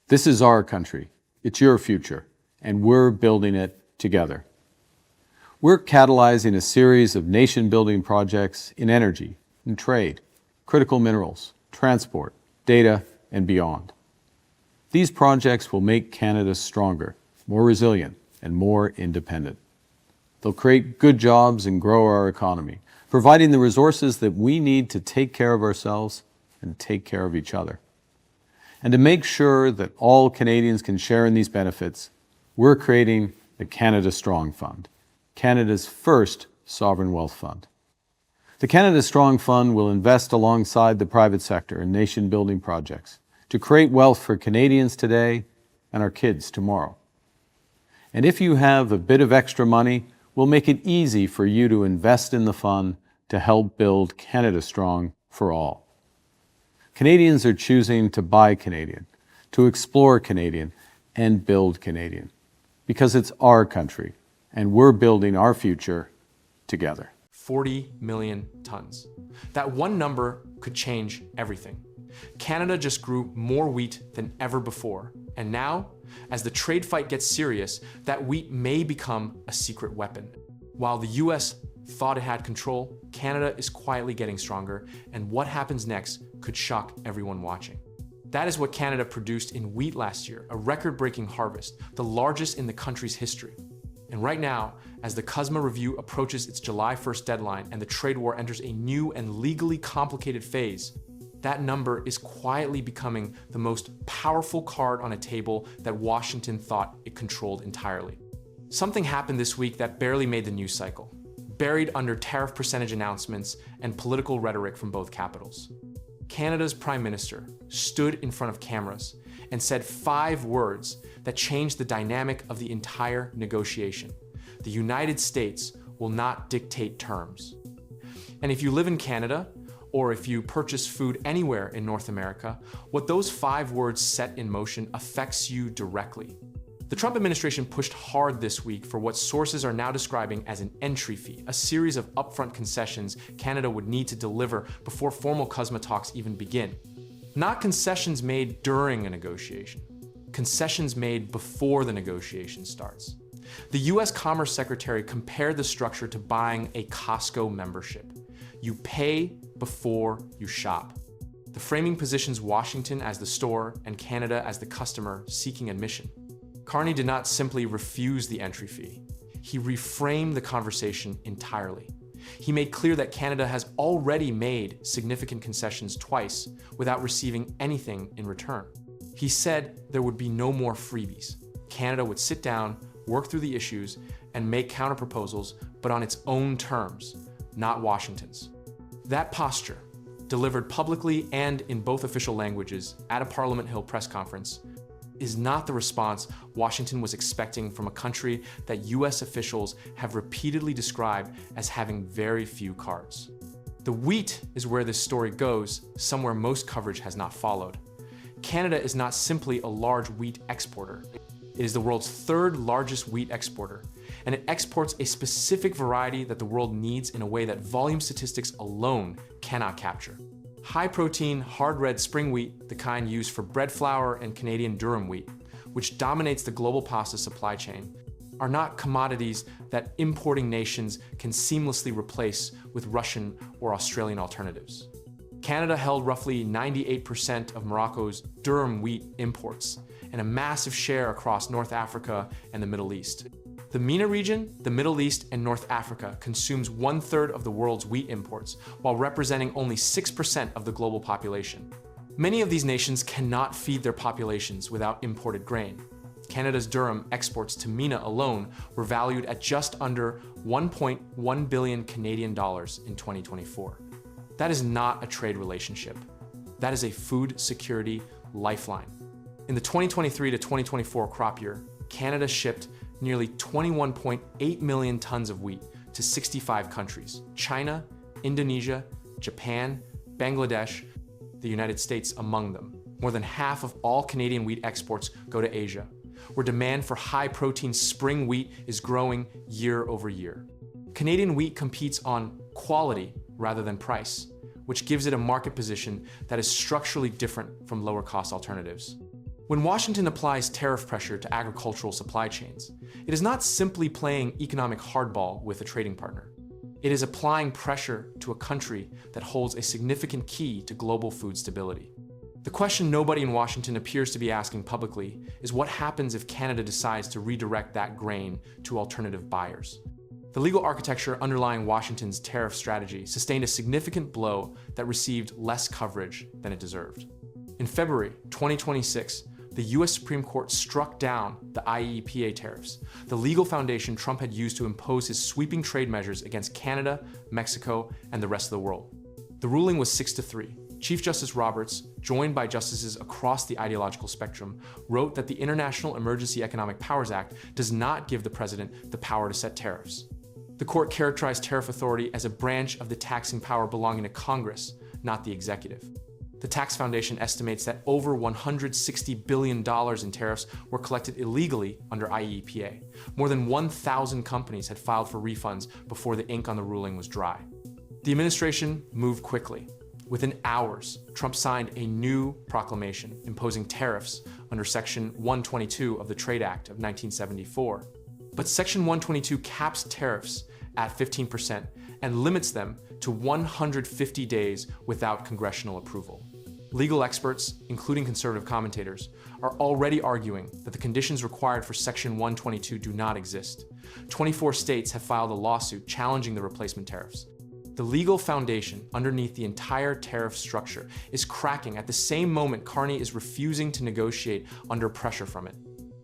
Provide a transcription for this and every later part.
This is our country. It's your future, and we're building it together. We're catalyzing a series of nation-building projects in energy, in trade, critical minerals, transport, data, and beyond. These projects will make Canada stronger, more resilient, and more independent. They'll create good jobs and grow our economy, providing the resources that we need to take care of ourselves and take care of each other. And to make sure that all Canadians can share in these benefits, we're creating the Canada Strong Fund, Canada's first sovereign wealth fund. The Canada Strong Fund will invest alongside the private sector in nation-building projects to create wealth for Canadians today and our kids tomorrow. And if you have a bit of extra money, we'll make it easy for you to invest in the fund to help build Canada Strong for all. Canadians are choosing to buy Canadian, to explore Canadian, and build Canadian, because it's our country, and we're building our future together. 40 million tons. That one number could change everything. Canada just grew more wheat than ever before, and now, as the trade fight gets serious, that wheat may become a secret weapon. While the US thought it had control, Canada is quietly getting stronger, and what happens next could shock everyone watching. That is what Canada produced in wheat last year, a record-breaking harvest, the largest in the country's history. And right now, as the CUSMA review approaches its July 1st deadline and the trade war enters a new and legally complicated phase, that number is quietly becoming the most powerful card on a table that Washington thought it controlled entirely. Something happened this week that barely made the news cycle, buried under tariff percentage announcements and political rhetoric from both capitals. Canada's Prime Minister stood in front of cameras and said 5 words that changed the dynamic of the entire negotiation. The United States will not dictate terms. And if you live in Canada, or if you purchase food anywhere in North America, what those 5 words set in motion affects you directly. The Trump administration pushed hard this week for what sources are now describing as an entry fee, a series of upfront concessions Canada would need to deliver before formal CUSMA talks even begin. Not concessions made during a negotiation, concessions made before the negotiation starts. The US Commerce Secretary compared the structure to buying a Costco membership. You pay before you shop. The framing positions Washington as the store and Canada as the customer seeking admission. Carney did not simply refuse the entry fee. He reframed the conversation entirely. He made clear that Canada has already made significant concessions twice without receiving anything in return. He said there would be no more freebies. Canada would sit down, work through the issues, and make counterproposals, but on its own terms, not Washington's. That posture, delivered publicly and in both official languages at a Parliament Hill press conference, is not the response Washington was expecting from a country that US officials have repeatedly described as having very few cards. The wheat is where this story goes, somewhere most coverage has not followed. Canada is not simply a large wheat exporter. It is the world's 3rd largest wheat exporter, and it exports a specific variety that the world needs in a way that volume statistics alone cannot capture. High-protein, hard red spring wheat, the kind used for bread flour and Canadian durum wheat, which dominates the global pasta supply chain, are not commodities that importing nations can seamlessly replace with Russian or Australian alternatives. Canada held roughly 98% of Morocco's durum wheat imports, and a massive share across North Africa and the Middle East. The MENA region, the Middle East, and North Africa consumes 1/3 of the world's wheat imports, while representing only 6% of the global population. Many of these nations cannot feed their populations without imported grain. Canada's durum exports to MENA alone were valued at just under 1.1 billion Canadian dollars in 2024. That is not a trade relationship. That is a food security lifeline. In the 2023 to 2024 crop year, Canada shipped nearly 21.8 million tons of wheat to 65 countries: China, Indonesia, Japan, Bangladesh, the United States among them. More than half of all Canadian wheat exports go to Asia, where demand for high-protein spring wheat is growing year over year. Canadian wheat competes on quality rather than price, which gives it a market position that is structurally different from lower-cost alternatives. When Washington applies tariff pressure to agricultural supply chains, it is not simply playing economic hardball with a trading partner. It is applying pressure to a country that holds a significant key to global food stability. The question nobody in Washington appears to be asking publicly is what happens if Canada decides to redirect that grain to alternative buyers. The legal architecture underlying Washington's tariff strategy sustained a significant blow that received less coverage than it deserved. In February 2026, the US Supreme Court struck down the IEEPA tariffs, the legal foundation Trump had used to impose his sweeping trade measures against Canada, Mexico, and the rest of the world. The ruling was 6-3. Chief Justice Roberts, joined by justices across the ideological spectrum, wrote that the International Emergency Economic Powers Act does not give the president the power to set tariffs. The court characterized tariff authority as a branch of the taxing power belonging to Congress, not the executive. The Tax Foundation estimates that over $160 billion in tariffs were collected illegally under IEEPA. More than 1,000 companies had filed for refunds before the ink on the ruling was dry. The administration moved quickly. Within hours, Trump signed a new proclamation imposing tariffs under Section 122 of the Trade Act of 1974. But Section 122 caps tariffs at 15% and limits them to 150 days without congressional approval. Legal experts, including conservative commentators, are already arguing that the conditions required for Section 122 do not exist. 24 states have filed a lawsuit challenging the replacement tariffs. The legal foundation underneath the entire tariff structure is cracking at the same moment Carney is refusing to negotiate under pressure from it.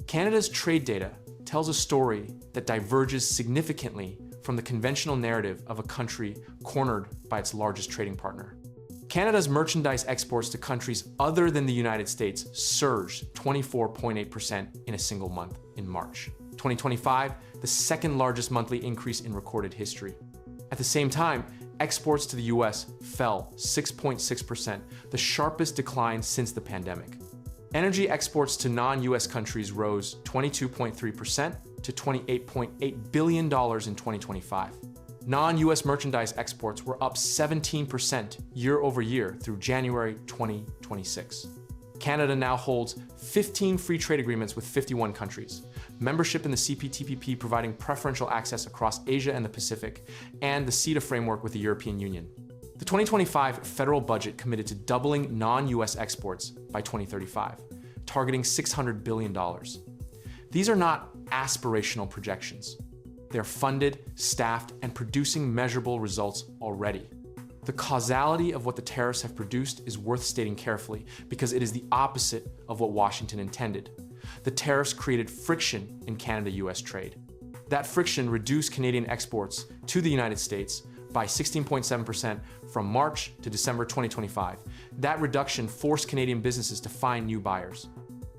Canada's trade data tells a story that diverges significantly from the conventional narrative of a country cornered by its largest trading partner. Canada's merchandise exports to countries other than the United States surged 24.8% in a single month in March 2025, the second largest monthly increase in recorded history. At the same time, exports to the US fell 6.6%, the sharpest decline since the pandemic. Energy exports to non-US countries rose 22.3% to $28.8 billion in 2025. Non-US merchandise exports were up 17% year over year through January 2026. Canada now holds 15 free trade agreements with 51 countries, membership in the CPTPP providing preferential access across Asia and the Pacific, and the CETA framework with the European Union. The 2025 federal budget committed to doubling non-US exports by 2035, targeting $600 billion. These are not aspirational projections. They're funded, staffed, and producing measurable results already. The causality of what the tariffs have produced is worth stating carefully because it is the opposite of what Washington intended. The tariffs created friction in Canada-US trade. That friction reduced Canadian exports to the United States by 16.7% from March to December 2025. That reduction forced Canadian businesses to find new buyers.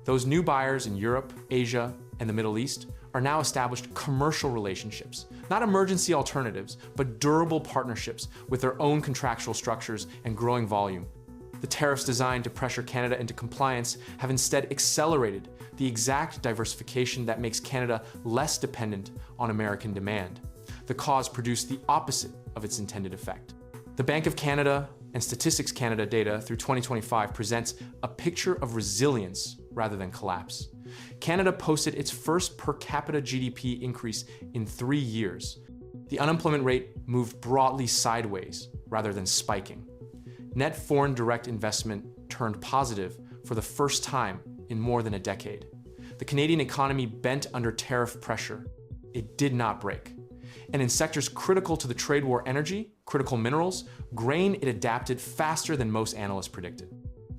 Those new buyers in Europe, Asia, and the Middle East are now established commercial relationships, not emergency alternatives, but durable partnerships with their own contractual structures and growing volume. The tariffs designed to pressure Canada into compliance have instead accelerated the exact diversification that makes Canada less dependent on American demand. The cause produced the opposite of its intended effect. The Bank of Canada and Statistics Canada data through 2025 presents a picture of resilience rather than collapse. Canada posted its first per capita GDP increase in 3 years. The unemployment rate moved broadly sideways rather than spiking. Net foreign direct investment turned positive for the first time in more than a decade. The Canadian economy bent under tariff pressure. It did not break. And in sectors critical to the trade war energy, critical minerals, grain, it adapted faster than most analysts predicted.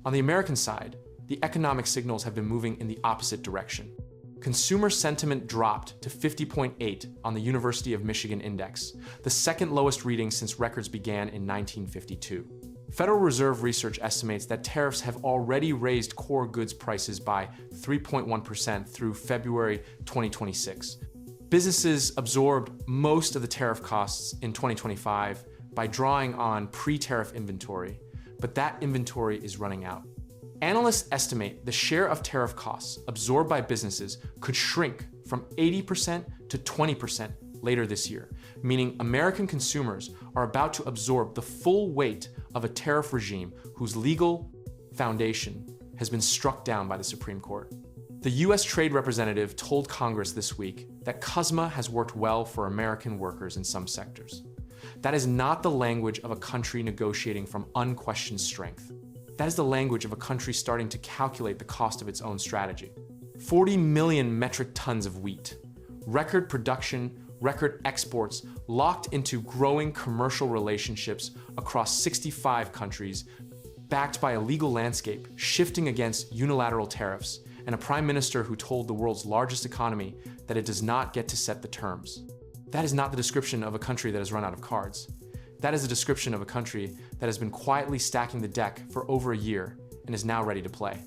On the American side, the economic signals have been moving in the opposite direction. Consumer sentiment dropped to 50.8 on the University of Michigan Index, the second lowest reading since records began in 1952. Federal Reserve research estimates that tariffs have already raised core goods prices by 3.1% through February 2026. Businesses absorbed most of the tariff costs in 2025 by drawing on pre-tariff inventory, but that inventory is running out. Analysts estimate the share of tariff costs absorbed by businesses could shrink from 80% to 20% later this year, meaning American consumers are about to absorb the full weight of a tariff regime whose legal foundation has been struck down by the Supreme Court. The U.S. Trade Representative told Congress this week that CUSMA has worked well for American workers in some sectors. That is not the language of a country negotiating from unquestioned strength. That is the language of a country starting to calculate the cost of its own strategy. 40 million metric tons of wheat, record production, record exports, locked into growing commercial relationships across 65 countries, backed by a legal landscape shifting against unilateral tariffs, and a prime minister who told the world's largest economy that it does not get to set the terms. That is not the description of a country that has run out of cards. That is a description of a country that has been quietly stacking the deck for over a year and is now ready to play.